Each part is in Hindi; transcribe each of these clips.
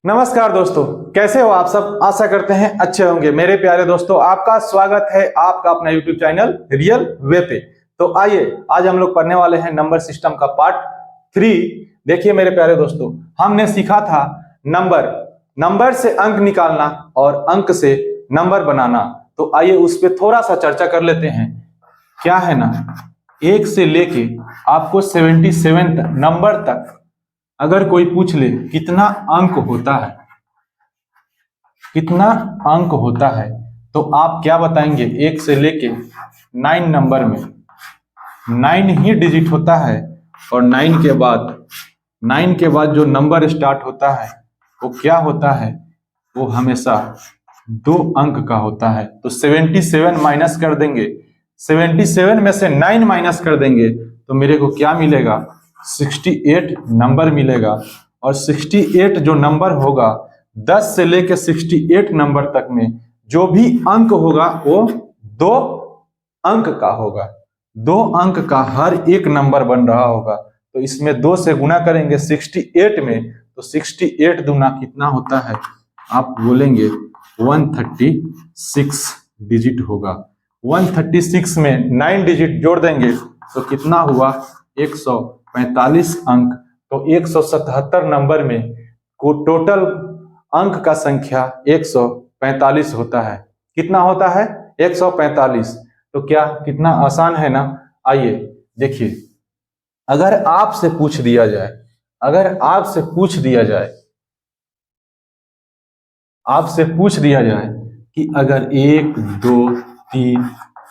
नमस्कार दोस्तों, कैसे हो आप सब। आशा करते हैं अच्छे होंगे। मेरे प्यारे दोस्तों, आपका स्वागत है आपका अपना YouTube चैनल रियल वे पे। तो आइए, आज हम लोग पढ़ने वाले हैं नंबर सिस्टम का पार्ट 3। देखिए मेरे प्यारे दोस्तों, हमने सीखा था नंबर से अंक निकालना और अंक से नंबर बनाना। तो आइए उस पर थोड़ा सा चर्चा कर लेते हैं। क्या है ना, 1 से लेके आपको 77 नंबर तक अगर कोई पूछ ले कितना अंक होता है, कितना अंक होता है, तो आप क्या बताएंगे। 1 से लेके 9 नंबर में 9 ही डिजिट होता है और 9 के बाद जो नंबर स्टार्ट होता है वो क्या होता है, वो हमेशा 2 अंक का होता है। तो 77 माइनस कर देंगे, 77 में से 9 माइनस कर देंगे तो मेरे को क्या मिलेगा, 68 नंबर मिलेगा। और 68 जो नंबर होगा, 10 से लेकर 68 नंबर तक में जो भी अंक होगा वो 2 अंक का होगा। 2 अंक का हर एक नंबर बन रहा होगा। तो इसमें 2 से गुना करेंगे 68 में, तो 68 दूना कितना होता है, आप बोलेंगे 136 डिजिट होगा। 136 में 9 डिजिट जोड़ देंगे तो कितना हुआ, 145 अंक। तो 177 नंबर में को टोटल अंक का संख्या 145 होता है। कितना होता है, 145। तो क्या कितना आसान है ना। आइए देखिए, अगर आपसे पूछ दिया जाए, कि अगर 1 2 3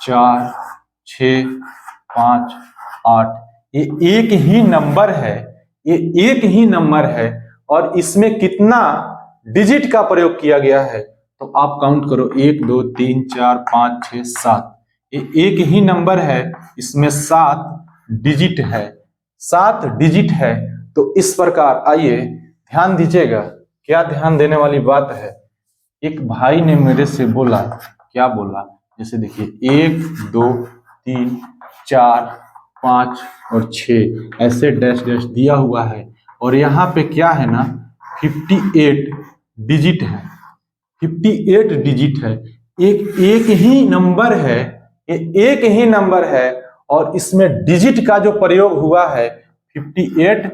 4 6 5 8 ये एक ही नंबर है और इसमें कितना डिजिट का प्रयोग किया गया है, तो आप काउंट करो। 1 2 3 4 5 6 7, ये एक ही नंबर है, इसमें 7 डिजिट है। तो इस प्रकार आइए ध्यान दीजिएगा। क्या ध्यान देने वाली बात है, एक भाई ने मेरे से बोला, क्या बोला, जैसे देखिए 1 2 3 4 5 और 6 ऐसे डैश डैश दिया हुआ है और यहाँ पे क्या है ना, 58 डिजिट है। 58 डिजिट है, एक ही नंबर है और इसमें डिजिट का जो प्रयोग हुआ है 58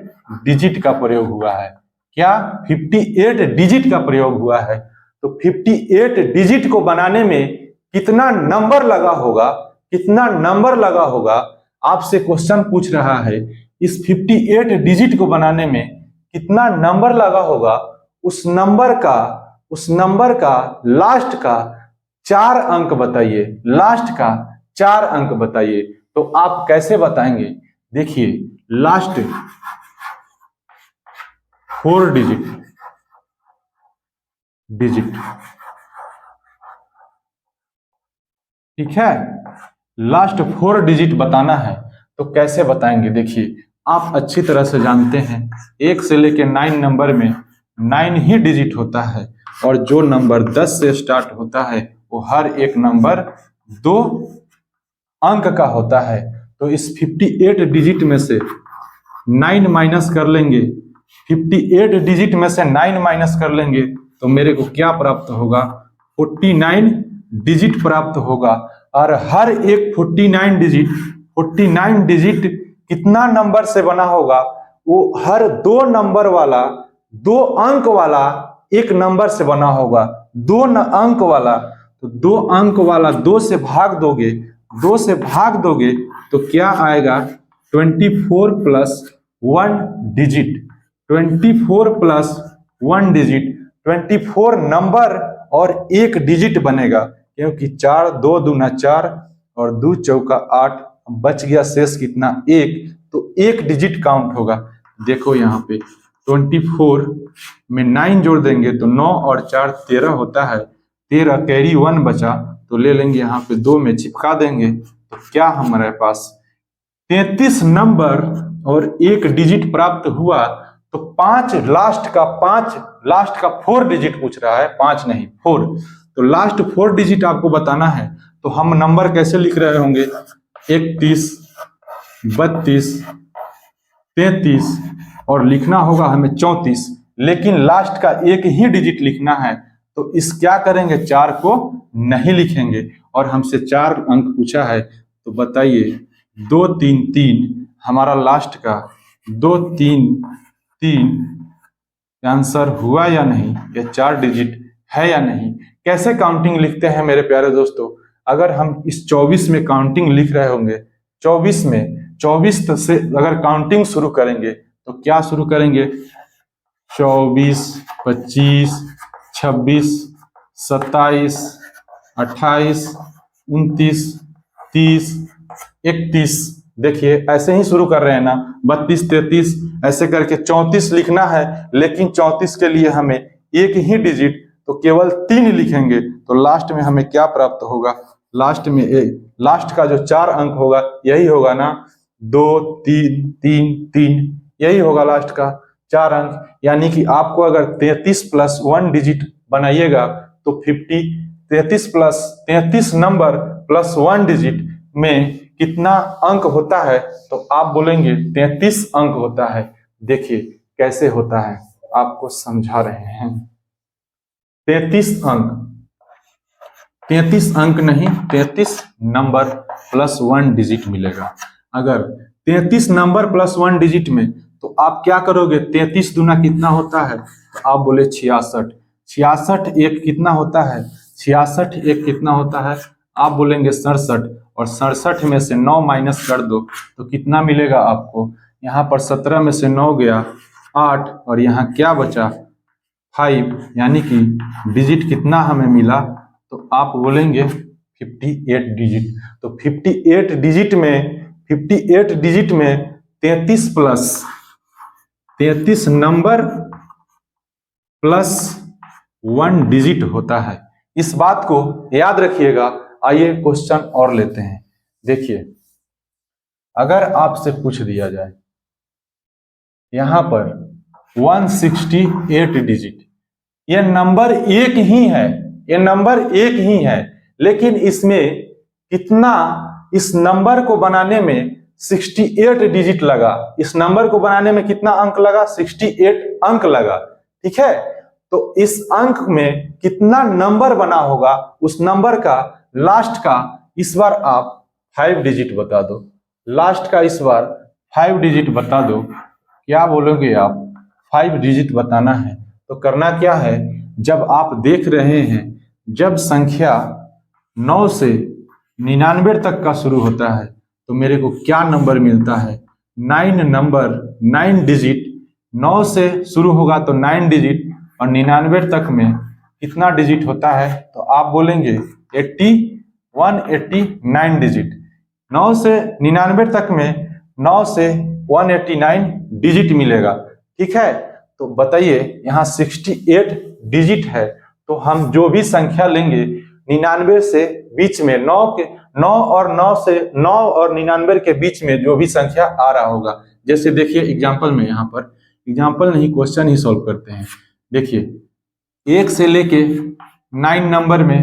डिजिट का प्रयोग हुआ है। क्या 58 डिजिट का प्रयोग हुआ है। तो 58 डिजिट को बनाने में कितना नंबर लगा होगा, आपसे क्वेश्चन पूछ रहा है। इस 58 डिजिट को बनाने में कितना नंबर लगा होगा, उस नंबर का लास्ट का 4 अंक बताइए। तो आप कैसे बताएंगे, देखिए लास्ट 4 डिजिट, ठीक है। लास्ट 4 डिजिट बताना है तो कैसे बताएंगे, देखिए आप अच्छी तरह से जानते हैं 1 से लेकर 9 नंबर में 9 ही डिजिट होता है और जो नंबर 10 से स्टार्ट होता है वो हर एक नंबर 2 अंक का होता है। तो इस 58 डिजिट में से 9 माइनस कर लेंगे, 58 डिजिट में से 9 माइनस कर लेंगे तो मेरे को क्या प्राप्त होगा, 49 डिजिट प्राप्त होगा। और हर एक 49 डिजिट कितना नंबर से बना होगा, वो हर 2 नंबर वाला 2 अंक वाला एक नंबर से बना होगा। 2 अंक वाला, तो 2 अंक वाला 2 से भाग दोगे तो क्या आएगा, 24 प्लस 1 डिजिट, 24 नंबर और एक डिजिट बनेगा। क्योंकि 4 2 दूना 4 और 2 चौका 8, बच गया शेष कितना, 1। तो एक डिजिट काउंट होगा। देखो यहाँ पे 24 में 9 जोड़ देंगे तो 9 और 4 13 होता है। 13 कैरी 1 बचा तो ले लेंगे यहाँ पे 2 में चिपका देंगे। तो क्या हमारे पास 33 नंबर और एक डिजिट प्राप्त हुआ। तो 5 लास्ट का 4 डिजिट पूछ रहा है, 5 नहीं 4। तो लास्ट 4 डिजिट आपको बताना है। तो हम नंबर कैसे लिख रहे होंगे, 31 32 33 और लिखना होगा हमें 34। लेकिन लास्ट का एक ही डिजिट लिखना है, तो इस क्या करेंगे, 4 को नहीं लिखेंगे। और हमसे 4 अंक पूछा है, तो बताइए 2 3 3 हमारा लास्ट का 2 3 3 आंसर हुआ या नहीं, ये 4 डिजिट है या नहीं। कैसे काउंटिंग लिखते हैं मेरे प्यारे दोस्तों, अगर हम इस 24 में काउंटिंग लिख रहे होंगे, 24 से अगर काउंटिंग शुरू करेंगे तो क्या शुरू करेंगे, 24 25 26 27 28 29 30 31, देखिए ऐसे ही शुरू कर रहे हैं ना, 32 33 ऐसे करके 34 लिखना है, लेकिन 34 के लिए हमें एक ही डिजिट, तो केवल 3 लिखेंगे, तो लास्ट में हमें क्या प्राप्त होगा, लास्ट का जो 4 अंक होगा यही होगा ना, 2 3 3 3, यही होगा लास्ट का 4 अंक। यानी कि आपको अगर 33 प्लस 1 डिजिट बनाइएगा तो 33 नंबर प्लस 1 डिजिट में कितना अंक होता है, तो आप बोलेंगे 33 अंक होता है। देखिए कैसे होता है, आपको समझा रहे हैं। 33 अंक नहीं, 33 नंबर प्लस 1 डिजिट मिलेगा। अगर 33 नंबर प्लस 1 डिजिट में, तो आप क्या करोगे, 33 दूना कितना होता है, तो आप बोले 66। 66 एक कितना होता है, 66 एक कितना होता है, आप बोलेंगे 67, और 67 में से 9 माइनस कर दो तो कितना मिलेगा आपको, यहाँ पर 17 में से 9 गया 8, और यहाँ क्या बचा 5, यानी कि डिजिट कितना हमें मिला, तो आप बोलेंगे 58 डिजिट। तो 58 डिजिट में 33 नंबर प्लस 1 डिजिट होता है। इस बात को याद रखिएगा। आइए क्वेश्चन और लेते हैं। देखिए अगर आपसे पूछ दिया जाए यहां पर 168 डिजिट, ये नंबर एक ही है, लेकिन इसमें कितना, इस नंबर को बनाने में 68 डिजिट लगा, इस नंबर को बनाने में कितना अंक लगा, 68 अंक लगा। ठीक है, तो इस अंक में कितना नंबर बना होगा, उस नंबर का लास्ट का इस बार आप 5 डिजिट बता दो, लास्ट का इस बार 5 डिजिट बता दो। क्या बोलोगे आप, 5 डिजिट बताना है, तो करना क्या है, जब आप देख रहे हैं, जब संख्या 9 से 99 तक का शुरू होता है, तो मेरे को क्या नंबर मिलता है, 9 डिजिट, 9 से शुरू होगा तो 9 डिजिट, और 99 तक में कितना डिजिट होता है, तो आप बोलेंगे 189 डिजिट। 9 से 99 तक में 9 से 189 डिजिट मिलेगा। ठीक है, तो बताइए यहाँ 68 डिजिट है, तो हम जो भी संख्या लेंगे 99 से बीच में, 9 और 99 के बीच में जो भी संख्या आ रहा होगा, जैसे देखिए एग्जाम्पल में, यहाँ पर एग्जाम्पल नहीं क्वेश्चन ही सॉल्व करते हैं। देखिए 1 से लेके 9 नंबर में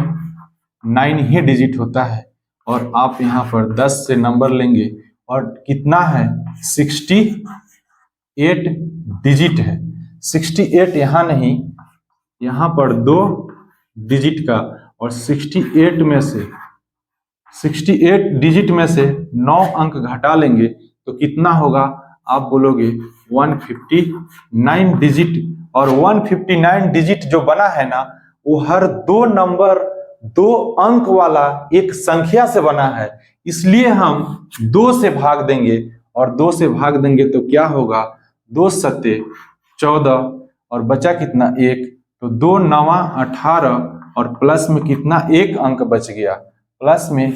9 ही डिजिट होता है, और आप यहाँ पर 10 से नंबर लेंगे और कितना है, 68 डिजिट है। 68 यहाँ नहीं, यहाँ पर 2 डिजिट का, और 68 डिजिट में से 9 अंक घटा लेंगे तो कितना होगा, आप बोलोगे 159 डिजिट। और 159 डिजिट जो बना है ना, वो हर 2 अंक वाला एक संख्या से बना है, इसलिए हम 2 से भाग देंगे, और 2 से भाग देंगे तो क्या होगा, 2 सत्ते 14, और बचा कितना 1, तो 2 नवा 18, और प्लस में कितना 1 अंक बच गया, प्लस में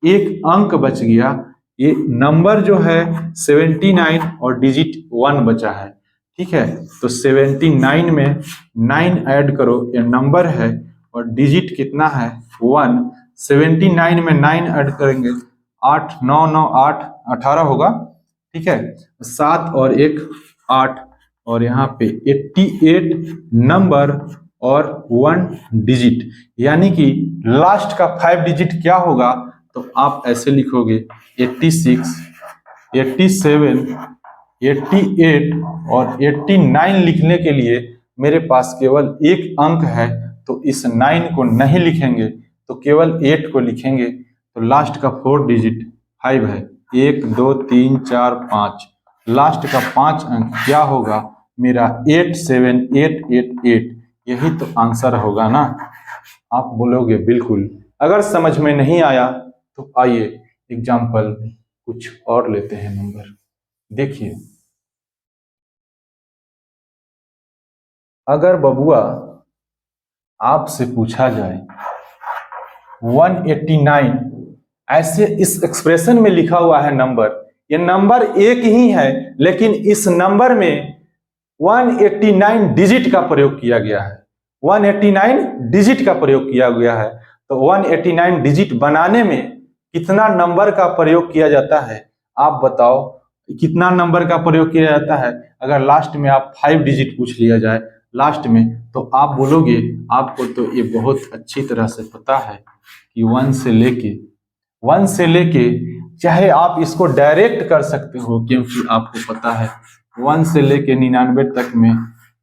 1 अंक बच गया। ये नंबर जो है 79 और डिजिट 1 बचा है। ठीक है, तो 79 में 9 ऐड करो, ये नंबर है, और डिजिट कितना है 1। 79 में 9 ऐड करेंगे, 8 9 9 8 18 होगा। ठीक है, 7 और 1 8, और यहाँ पे 88 नंबर और 1 डिजिट, यानी कि लास्ट का 5 डिजिट क्या होगा, तो आप ऐसे लिखोगे 86 87 88 और 89 लिखने के लिए मेरे पास केवल एक अंक है, तो इस 9 को नहीं लिखेंगे, तो केवल 8 को लिखेंगे। तो लास्ट का 4 डिजिट 5 है, 1 2 3 4 5। लास्ट का 5 अंक क्या होगा मेरा? 87888। यही तो आंसर होगा ना। आप बोलोगे बिल्कुल। अगर समझ में नहीं आया तो आइए एग्जाम्पल कुछ और लेते हैं नंबर। देखिए, अगर बबुआ आपसे पूछा जाए 189, ऐसे इस एक्सप्रेशन में लिखा हुआ है नंबर, ये नंबर एक ही है, लेकिन इस नंबर में 189 डिजिट का प्रयोग किया गया है। 189 डिजिट का प्रयोग किया गया है। तो 189 डिजिट बनाने में कितना नंबर का प्रयोग किया जाता है? आप बताओ, कितना नंबर का प्रयोग किया जाता है? अगर लास्ट में आप 5 डिजिट पूछ लिया जाए लास्ट में, तो आप बोलोगे आपको तो ये बहुत अच्छी तरह से पता है कि 1 से लेके चाहे आप इसको डायरेक्ट कर सकते हो, क्योंकि आपको पता है 1 से लेके 99 तक में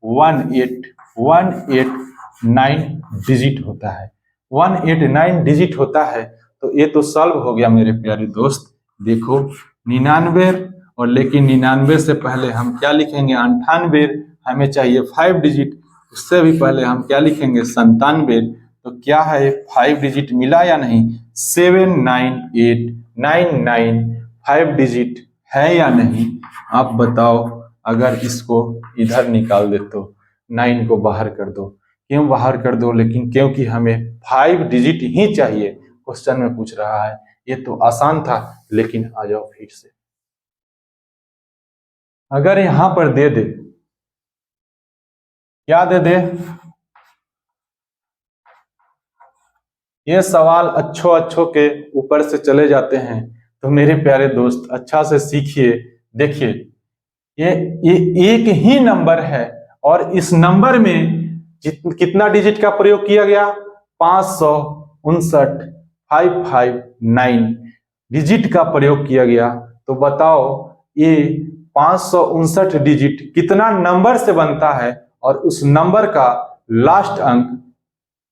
189 डिजिट होता है। 189 डिजिट होता है। तो ये तो सॉल्व हो गया मेरे प्यारे दोस्त। देखो 99, और लेकिन 99 से पहले हम क्या लिखेंगे? 98। हमें चाहिए 5 डिजिट, उससे भी पहले हम क्या लिखेंगे? 97। तो क्या है, 5 डिजिट मिला या नहीं? 79899 5 डिजिट है या नहीं? आप बताओ। अगर इसको इधर निकाल दे तो 9 को बाहर कर दो। क्यों बाहर कर दो? लेकिन क्योंकि हमें 5 डिजिट ही चाहिए। क्वेश्चन में पूछ रहा है, ये तो आसान था। लेकिन आ जाओ फिर से, अगर यहां पर दे दे, क्या दे दे? ये सवाल अच्छों के ऊपर से चले जाते हैं। तो मेरे प्यारे दोस्त अच्छा से सीखिए। देखिए, ये एक ही नंबर है, और इस नंबर में कितना डिजिट का प्रयोग किया गया? 559, 559 डिजिट का प्रयोग किया गया। तो बताओ ये 559 डिजिट कितना नंबर से बनता है, और उस नंबर का लास्ट अंक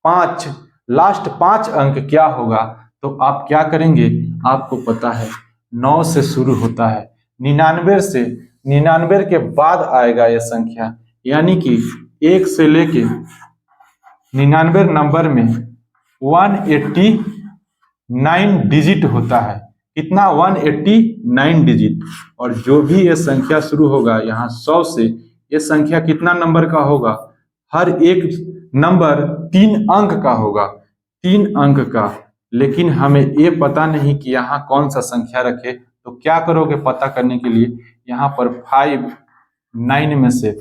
5, लास्ट 5 अंक क्या होगा? तो आप क्या करेंगे? आपको पता है 9 से शुरू होता है, 99 से, 99 के बाद आएगा यह संख्या, यानी कि 1 से लेके 99 नंबर में 189 डिजिट होता है। कितना? 189 डिजिट। और जो भी ये संख्या शुरू होगा यहाँ 100 से, ये संख्या कितना नंबर का होगा? हर एक नंबर 3 अंक का होगा, 3 अंक का। लेकिन हमें ये पता नहीं कि यहाँ कौन सा संख्या रखे। तो क्या करोगे पता करने के लिए? यहाँ पर 559 में से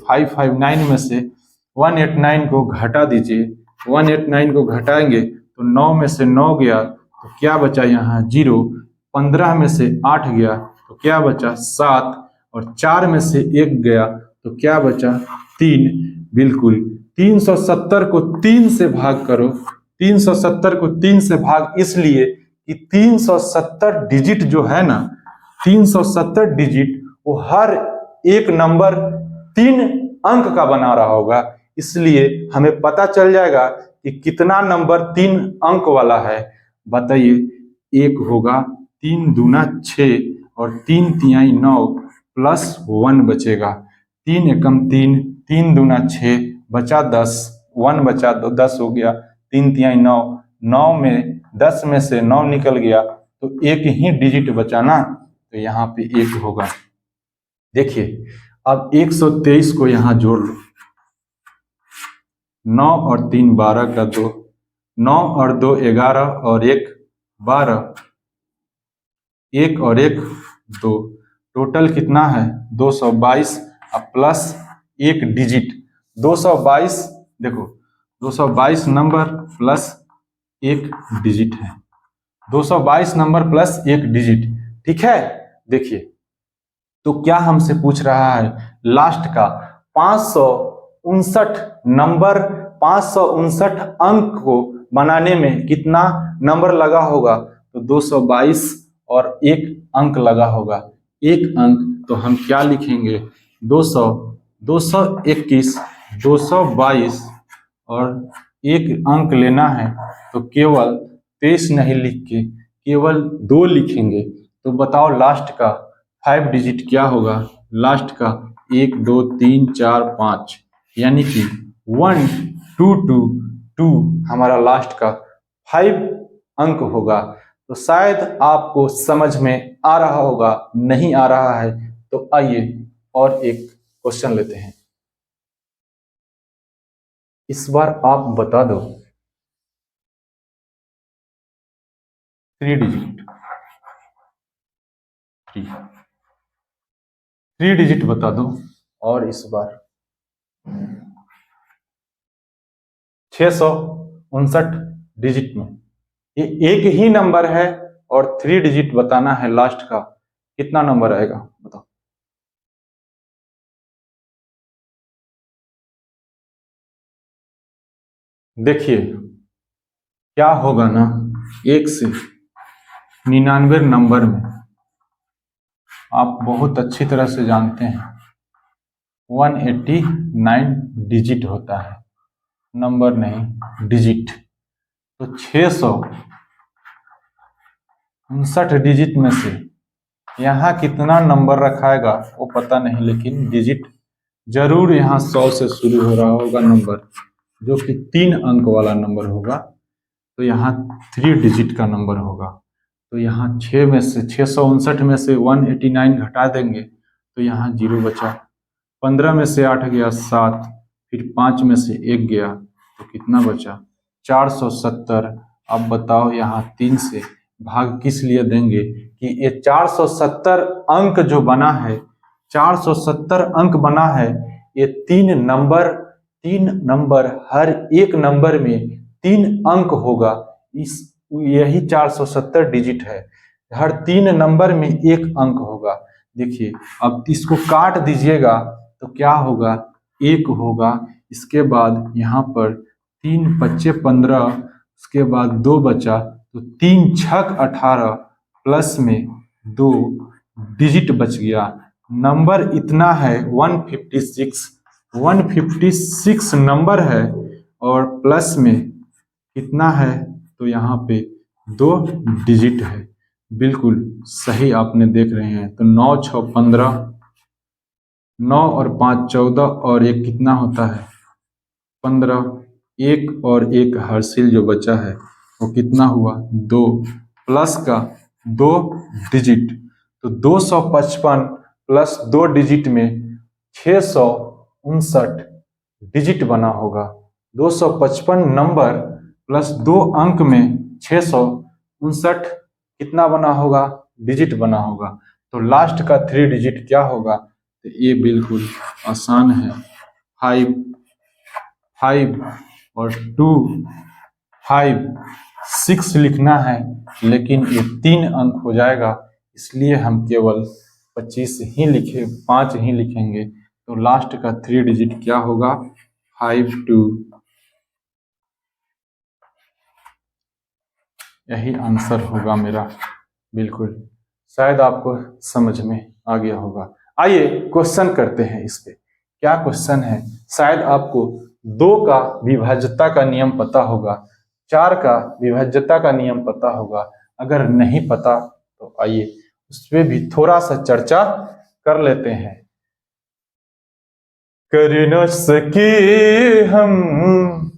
189 को घटा दीजिए। 189 को घटाएंगे तो 9 में से 9 गया तो क्या बचा? यहाँ 0। 15 में से 8 गया तो क्या बचा? 7। और 4 में से 1 गया तो क्या बचा? 3। बिल्कुल 370 को 3 से भाग करो। 370 को 3 से भाग इसलिए कि 370 डिजिट जो है ना, 370 डिजिट वो हर एक नंबर 3 अंक का बना रहा होगा। इसलिए हमें पता चल जाएगा कि कितना नंबर 3 अंक वाला है। बताइए, 1 होगा, 3 दूना 6 और 3 तिहाई 9 प्लस 1 बचेगा। 3 एकम 3, 3 दूना 6 बचा 10, 1 बचा 10 हो गया। 3 तिहाई 9, 9 में 10 में से 9 निकल गया तो एक ही डिजिट बचा ना, तो यहाँ पे 1 होगा। देखिए अब 123 को यहाँ जोड़ लो। 9 और 3 12 का 2, 9 और 2 11 और 1 12, 1 और 1 2, टोटल कितना है? 222 प्लस 1 डिजिट 222। देखो 222 नंबर प्लस 1 डिजिट है। 222 नंबर प्लस 1 डिजिट, ठीक है। देखिए तो क्या हमसे पूछ रहा है? लास्ट का 559 नंबर, 559 अंक को बनाने में कितना नंबर लगा होगा? तो 222 और 1 अंक लगा होगा। 1 अंक तो हम क्या लिखेंगे? 200, 221 222 और एक अंक लेना है तो केवल 23 नहीं लिख के केवल 2 लिखेंगे। तो बताओ लास्ट का 5 डिजिट क्या होगा? लास्ट का 1 2 3 4 5 यानी कि 1 2 2 2 हमारा लास्ट का 5 अंक होगा। तो शायद आपको समझ में आ रहा होगा, नहीं आ रहा है तो आइए और एक क्वेश्चन लेते हैं। इस बार आप बता दो 3 डिजिट, 3 डिजिट बता दो। और इस बार 659 डिजिट में ये एक ही नंबर है और 3 डिजिट बताना है लास्ट का, कितना नंबर आएगा बताओ। देखिए क्या होगा ना, 1 से 99 नंबर में आप बहुत अच्छी तरह से जानते हैं 189 डिजिट होता है, नंबर नहीं डिजिट। तो 659 डिजिट में से यहाँ कितना नंबर रखाएगा वो पता नहीं, लेकिन डिजिट जरूर यहाँ 100 से शुरू हो रहा होगा नंबर, जो कि 3 अंक वाला नंबर होगा। तो यहाँ 3 डिजिट का नंबर होगा। तो यहाँ 6 में से 659 में से 189 घटा देंगे तो यहाँ 0 बचा। 15 में से 8 गया 7, फिर 5 में से 1 गया तो कितना बचा? 470। अब बताओ यहाँ 3 से भाग किस लिए देंगे कि ये 470 अंक जो बना है, 470 अंक बना है, ये 3 नंबर हर एक नंबर में 3 अंक होगा। इस यही 470 डिजिट है, हर 3 नंबर में 1 अंक होगा। देखिए अब इसको काट दीजिएगा तो क्या होगा? 1 होगा। इसके बाद यहाँ पर 3 बच्चे 15, उसके बाद 2 बचा तो 3 छक 18 प्लस में 2 डिजिट बच गया। नंबर इतना है 156 नंबर है और प्लस में कितना है? तो यहाँ पे 2 डिजिट है। बिल्कुल सही आपने देख रहे हैं। तो 9 6 15, 9 और 5 14 और 1 कितना होता है? 15, 1 और 1 हासिल जो बचा है वो कितना हुआ? 2 प्लस का 2 डिजिट। तो 255 प्लस 2 डिजिट में 659 डिजिट बना होगा। 255 नंबर प्लस 2 अंक में 659 कितना बना होगा? डिजिट बना होगा। तो लास्ट का 3 डिजिट क्या होगा? तो ये बिल्कुल आसान है, 5 और 2 5 6 लिखना है, लेकिन ये 3 अंक हो जाएगा, इसलिए हम केवल 25 ही लिखे, 5 ही लिखेंगे। तो लास्ट का 3 डिजिट क्या होगा? 5 2। यही आंसर होगा मेरा। बिल्कुल शायद आपको समझ में आ गया होगा। आइए क्वेश्चन करते हैं इस पे। क्या क्वेश्चन है? शायद आपको 2 का विभाज्यता का नियम पता होगा, 4 का विभाज्यता का नियम पता होगा। अगर नहीं पता तो आइए उस पर भी थोड़ा सा चर्चा कर लेते हैं। कर न सके हम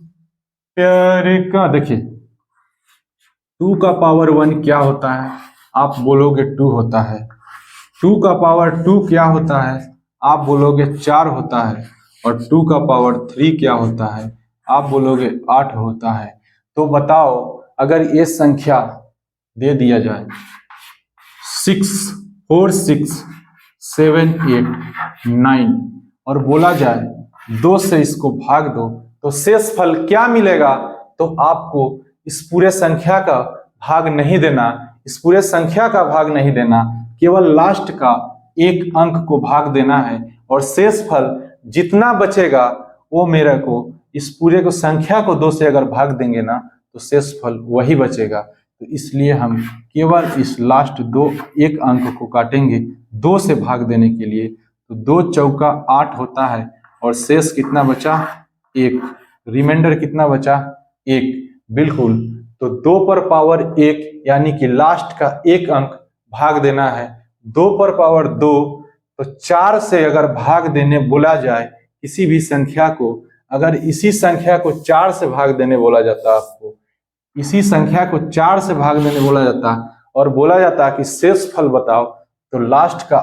प्यार का। देखिए 2 का पावर 1 क्या होता है? आप बोलोगे 2 होता है। 2 का पावर 2 क्या होता है? आप बोलोगे 4 होता है। और 2 का पावर 3 क्या होता है? आप बोलोगे 8 होता है। तो बताओ अगर ये संख्या दे दिया जाए 6 4 6 7 8 9 और बोला जाए 2 से इसको भाग दो तो शेष फल क्या मिलेगा? तो आपको इस पूरे संख्या का भाग नहीं देना, इस पूरे संख्या का भाग नहीं देना, केवल लास्ट का 1 अंक को भाग देना है और शेष फल जितना बचेगा वो मेरे को इस पूरे को संख्या को 2 से अगर भाग देंगे ना तो शेष फल वही बचेगा। तो इसलिए हम केवल इस लास्ट 1 अंक को काटेंगे 2 से भाग देने के लिए। तो 2 चौका 8 होता है और शेष कितना बचा, 1। रिमाइंडर कितना बचा, 1। बिल्कुल, तो 2 पर पावर 1 यानी कि लास्ट का एक अंक भाग देना है। 2 पर पावर 2, तो 4 से अगर भाग देने बोला जाए किसी भी संख्या को, अगर इसी संख्या को 4 से भाग देने बोला जाता, आपको इसी संख्या को 4 से भाग देने बोला जाता और बोला जाता कि शेष फल बताओ, तो लास्ट का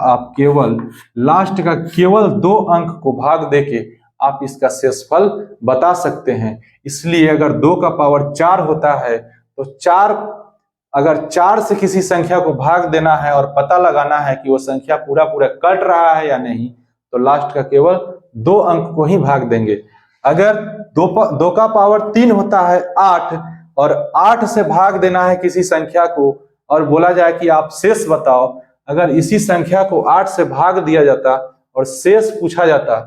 केवल 2 अंक को भाग देके आप इसका शेषफल बता सकते हैं। इसलिए अगर 2 का पावर 4 होता है तो अगर 4 से किसी संख्या को भाग देना है और पता लगाना है कि वो संख्या पूरा कट रहा है या नहीं, तो लास्ट का केवल 2 अंक को ही भाग देंगे। अगर 2 का पावर 3 होता है 8, और 8 से भाग देना है किसी संख्या को और बोला जाए कि आप शेष बताओ, अगर इसी संख्या को 8 से भाग दिया जाता और शेष पूछा जाता,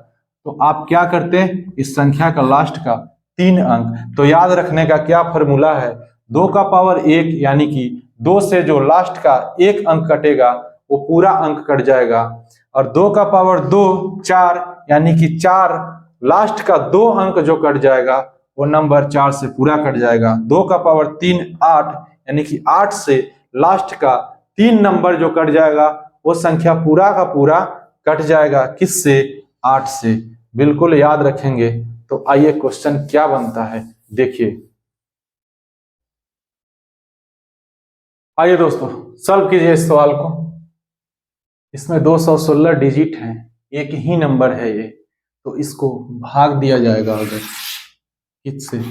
तो आप क्या करते हैं, इस संख्या का लास्ट का 3 अंक। तो याद रखने का क्या फॉर्मूला है, 2 का पावर 1 यानी कि 2 से जो लास्ट का एक अंक कटेगा वो पूरा अंक कट जाएगा, और 2 का पावर 2 4 यानी कि 4 लास्ट का 2 अंक जो कट जाएगा वो नंबर 4 से पूरा कट जाएगा। 2 का पावर 3 8 यानी कि 8 से लास्ट का 3 नंबर जो कट जाएगा वो संख्या पूरा का पूरा कट जाएगा, किससे, 8 से। बिल्कुल याद रखेंगे। तो आइए क्वेश्चन क्या बनता है देखिए। आइए दोस्तों सॉल्व कीजिए इस सवाल को। इसमें 216 डिजिट हैं, एक ही नंबर है ये, तो इसको भाग दिया जाएगा अगर किससे,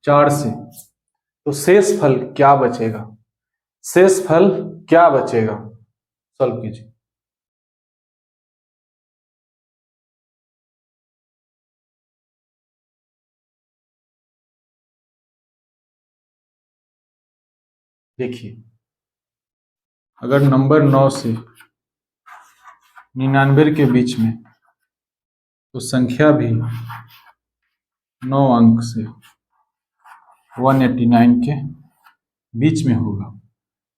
4 से, तो शेष फल क्या बचेगा, शेष फल क्या बचेगा, सॉल्व कीजिए। देखिए अगर नंबर 9 से 99 के बीच में, तो संख्या भी 9 अंक से 189 के बीच में होगा।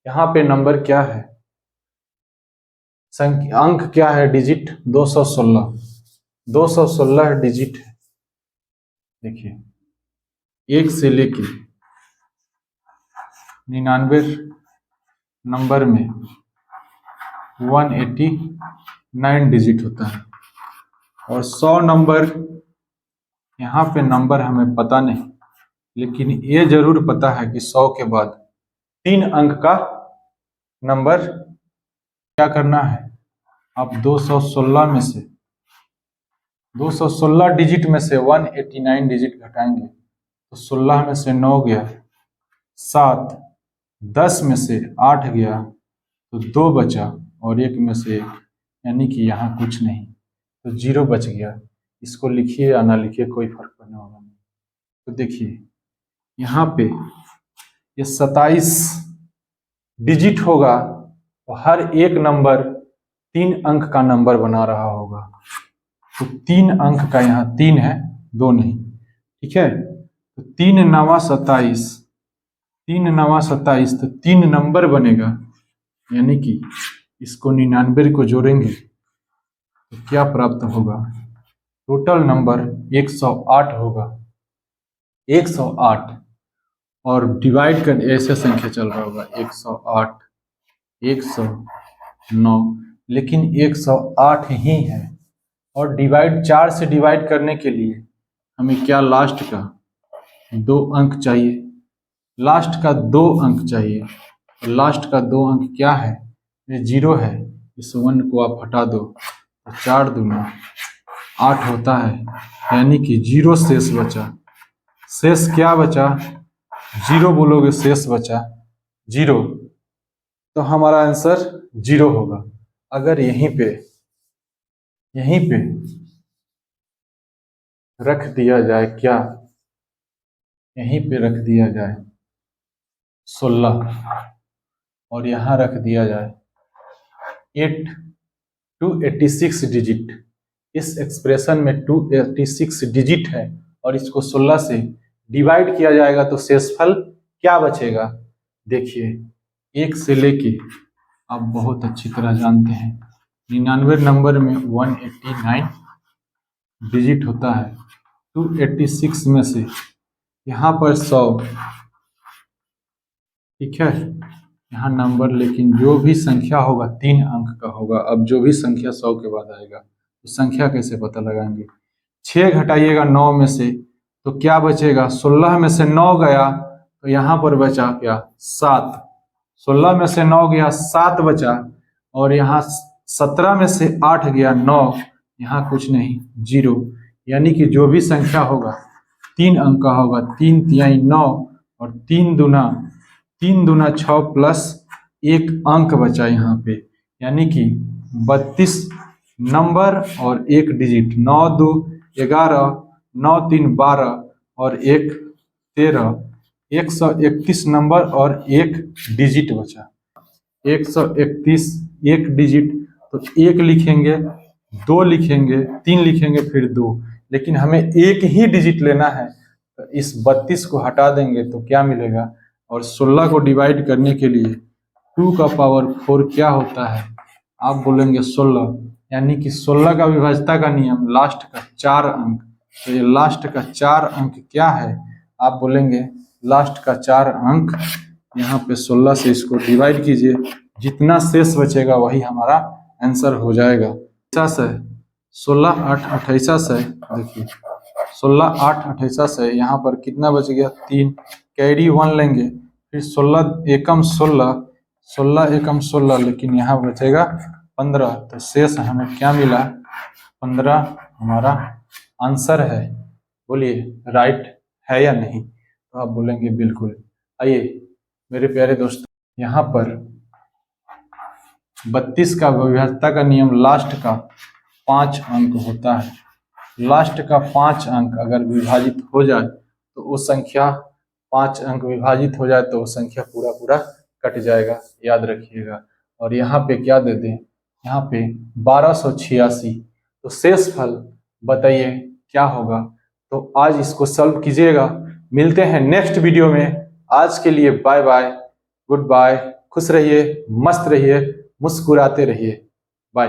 यहाँ पे नंबर क्या है, अंक क्या है, डिजिट 216, 216 डिजिट है। देखिए 1 से लेके 99 नंबर में 189 डिजिट होता है, और 100 नंबर, यहाँ पे नंबर हमें पता नहीं, लेकिन ये जरूर पता है कि 100 के बाद 3 अंक का नंबर क्या करना है, आप 216 डिजिट में से 189 डिजिट घटाएंगे, तो 16 में से 9 गया, 7, 10 में से 8 गया, तो 2 बचा, और 1 में से 1, यानी कि यहाँ कुछ नहीं, तो 0 बच गया। इसको लिखिए या ना लिखिए कोई फर्क पड़ने वाला नहीं। तो देखिए यहाँ पे ये 27 डिजिट होगा, तो हर एक नंबर 3 अंक का नंबर बना रहा होगा, तो 3 अंक का यहाँ 3 है, 2 नहीं, ठीक है। तो 3 9 27, 3 9 27, तो 3 नंबर बनेगा, यानी कि इसको 99 को जोड़ेंगे तो क्या प्राप्त होगा, टोटल नंबर 108 होगा, 108, और डिवाइड कर ऐसे संख्या चल रहा होगा 108, 109, लेकिन 108 ही है, और डिवाइड 4 से डिवाइड करने के लिए हमें क्या, लास्ट का 2 अंक चाहिए, लास्ट का 2 अंक चाहिए, और लास्ट का 2 अंक क्या है, ये 0 है, इस 1 को आप हटा दो, तो 4 दूना 8 होता है, यानी कि 0 शेष बचा। शेष क्या बचा, 0 बोलोगे, शेष बचा 0, तो हमारा आंसर 0 होगा। अगर यहीं पे रख दिया जाए, क्या यहीं पे रख दिया जाए 16, और यहाँ रख दिया जाए 8 286 डिजिट, इस एक्सप्रेशन में 286 डिजिट है, और इसको 16 से डिवाइड किया जाएगा, तो शेषफल क्या बचेगा। देखिए 1 से लेके आप बहुत अच्छी तरह जानते हैं, 99 नंबर में 189 डिजिट होता है। 286 में से यहाँ पर 100, ठीक है, यहाँ नंबर, लेकिन जो भी संख्या होगा 3 अंक का होगा। अब जो भी संख्या 100 के बाद आएगा तो संख्या कैसे पता लगाएंगे? 6 घटाइएगा 9 में से तो क्या बचेगा? 16 में से 9 गया तो यहाँ पर बचा क्या? 7। 16 में से 9 गया, 7 बचा, और यहाँ 17 में से 8 गया, 9, यहाँ कुछ नहीं, 0। यानी कि जो भी संख्या होगा 3 अंक का होगा। 3 तिहाई 9 और 3 दूना 6 प्लस 1 अंक बचा यहाँ पे, यानी कि 32 नंबर और 1 डिजिट। 9 2 11, 9 3 12 और 1 13, 131 नंबर और 1 डिजिट बचा। 131 1 डिजिट, तो 1 लिखेंगे, 2 लिखेंगे, 3 लिखेंगे, फिर 2, लेकिन हमें एक ही डिजिट लेना है। तो इस 32 को हटा देंगे तो क्या मिलेगा? और 16 को डिवाइड करने के लिए 2 का पावर 4 क्या होता है? आप बोलेंगे 16, यानी कि 16 का विभाज्यता का नियम, लास्ट का 4 अंक। तो ये लास्ट का 4 अंक क्या है? आप बोलेंगे लास्ट का 4 अंक, यहाँ पे 16 से इसको डिवाइड कीजिए, जितना शेष बचेगा वही हमारा आंसर हो जाएगा। 16 8 28 है, देखिए 16 8 28 है, यहाँ पर कितना बच गया? 3, कैरी 1 लेंगे, फिर 16 एकम 16, 16 एकम 16, लेकिन यहाँ बचेगा 15, तो शेष हमें क्या मिला? 15 हमारा आंसर है। बोलिए राइट है या नहीं? तो आप बोलेंगे बिल्कुल। आइए मेरे प्यारे दोस्तों, यहाँ पर 32 का विभाज्यता का नियम लास्ट का 5 अंक होता है। लास्ट का 5 अंक अगर विभाजित हो जाए तो वो संख्या, 5 अंक विभाजित हो जाए तो वो संख्या पूरा पूरा कट जाएगा, याद रखिएगा। और यहाँ पे क्या दे दें? यहाँ पे 1286। तो शेष फल बताइए क्या होगा? तो आज इसको सॉल्व कीजिएगा। मिलते हैं नेक्स्ट वीडियो में। आज के लिए बाय बाय, गुड बाय, खुश रहिए, मस्त रहिए, मुस्कुराते रहिए, बाय।